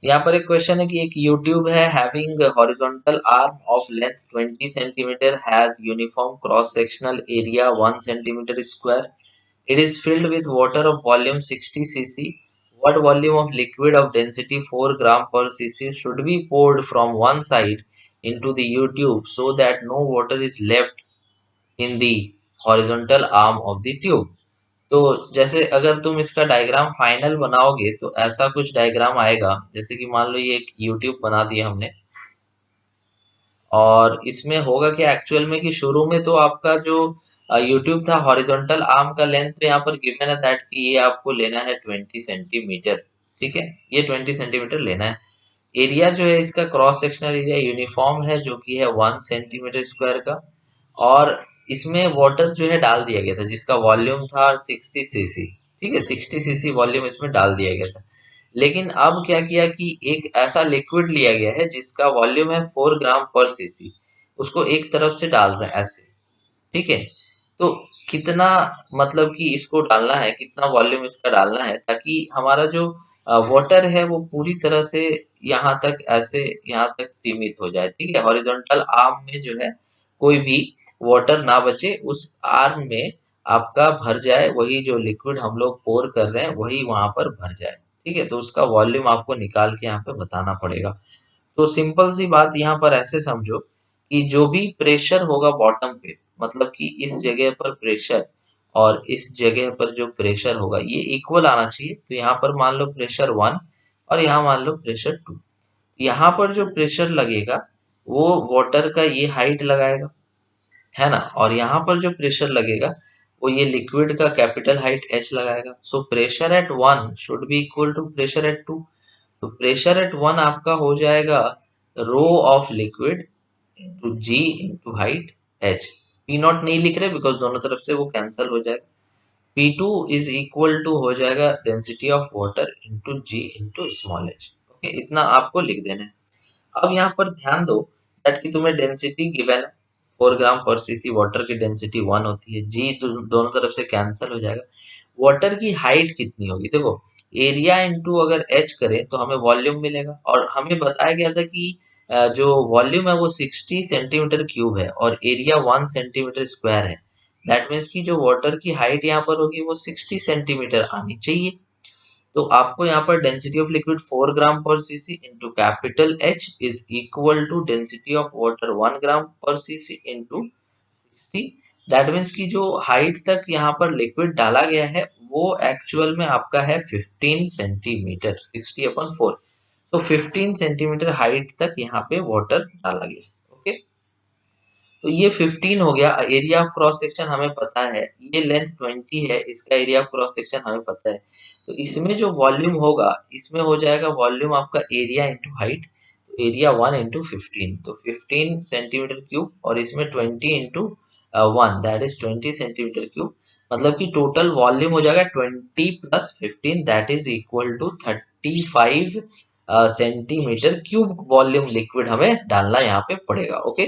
यहाँ पर एक क्वेश्चन है कि एक यूट्यूब है having horizontal arm of length 20 centimetre has uniform cross sectional area 1 centimetre square. It is filled with water of volume 60 cc. What volume of liquid of density 4 gram per cc should be poured from one side into the U-tube so that no water is left in the horizontal arm of the tube? तो जैसे अगर तुम इसका diagram final बनाओगे तो ऐसा कुछ diagram आएगा. जैसे कि मान लो ये एक यूट्यूब बना दिया हमने और इसमें होगा कि एक्चुअल में कि शुरू में तो आपका जो यूट्यूब था हॉरिजॉन्टल आर्म का लेंथ तो यहाँ पर गिवन है दैट कि ये आपको लेना है 20 सेंटीमीटर. ठीक है, ये 20 सेंटीमीटर लेना है. एरिया जो है इसका क्रॉस सेक्शनल एरिया यूनिफॉर्म है जो कि है 1 सेंटीमीटर स्क्वायर का. और इसमें वाटर जो है डाल दिया गया था जिसका वॉल्यूम था 60 सीसी. ठीक है, 60 सीसी वॉल्यूम इसमें डाल दिया गया था. लेकिन अब क्या किया कि एक ऐसा लिक्विड लिया गया है जिसका वॉल्यूम है 4 ग्राम पर सीसी. उसको एक तरफ से डाल रहे हैं ऐसे. ठीक है, तो कितना मतलब कि इसको डालना है, कितना वॉल्यूम इसका डालना है ताकि हमारा जो वाटर है वो पूरी तरह से यहाँ तक ऐसे यहाँ तक सीमित हो जाए. ठीक है, हॉरिजॉन्टल आर्म में जो है कोई भी वाटर ना बचे, उस आर्म में आपका भर जाए, वही जो लिक्विड हम लोग पोर कर रहे हैं वही वहां पर भर जाए. ठीक है, तो उसका वॉल्यूम आपको निकाल के यहाँ पे बताना पड़ेगा. तो सिंपल सी बात यहाँ पर ऐसे समझो कि जो भी प्रेशर होगा बॉटम पे, मतलब कि इस जगह पर प्रेशर और इस जगह पर जो प्रेशर होगा ये इक्वल आना चाहिए. तो यहाँ पर मान लो प्रेशर 1 और यहाँ मान लो प्रेशर 2. यहाँ पर जो प्रेशर लगेगा वो वाटर का ये हाइट लगाएगा, है ना, और यहाँ पर जो प्रेशर लगेगा वो ये लिक्विड का कैपिटल हाइट h लगाएगा. So pressure at 1 should be equal to pressure at 2. तो प्रेशर एट 1 आपका हो जाएगा rho of liquid into g into height h. P nought नहीं लिख रहे बिकॉज दोनों तरफ से वो कैंसिल हो जाएगा. P2 इज इक्वल टू हो जाएगा density of water into g into small h. Okay, इतना आपको लिख देना है. अब यहाँ पर ध्यान दो दैट कि तुम्हें डेंसिटी गिवन है 4 ग्राम पर सीसी. वाटर की डेंसिटी 1 होती है. जी दोनों तरफ से कैंसिल हो जाएगा. वाटर की हाइट कितनी होगी, देखो एरिया इंटू अगर एच करें तो हमें वॉल्यूम मिलेगा और हमें बताया गया था कि जो वॉल्यूम है वो 60 सेंटीमीटर क्यूब है और एरिया 1 सेंटीमीटर स्क्वायर है. दैट मीन्स की जो वाटर की हाइट यहाँ पर होगी वो 60 सेंटीमीटर आनी चाहिए. तो आपको यहाँ पर density of liquid 4 gram per cc into capital H is equal to density of water 1 gram per cc into 60. That means की जो हाइट तक यहाँ पर लिक्विड डाला गया है वो एक्चुअल में आपका है 15 सेंटीमीटर. 60/4. तो 15 सेंटीमीटर हाइट तक यहाँ पे वाटर डाला गया. ओके, तो ये 15 हो गया. एरिया ऑफ क्रॉस सेक्शन हमें पता है, ये लेंथ 20 है, इसका एरिया ऑफ क्रॉस सेक्शन हमें पता है. तो इसमें जो वॉल्यूम होगा इसमें हो जाएगा वॉल्यूम आपका एरिया इंटू हाइट. तो एरिया 1 इंटू 15, तो 15 सेंटीमीटर क्यूब और इसमें 20 into 1 that is 20 centimetre cube. मतलब कि टोटल वॉल्यूम हो जाएगा 20 plus 15 that is equal to 35 centimetre cube volume liquid हमें डालना यहाँ पे पड़ेगा. ओके.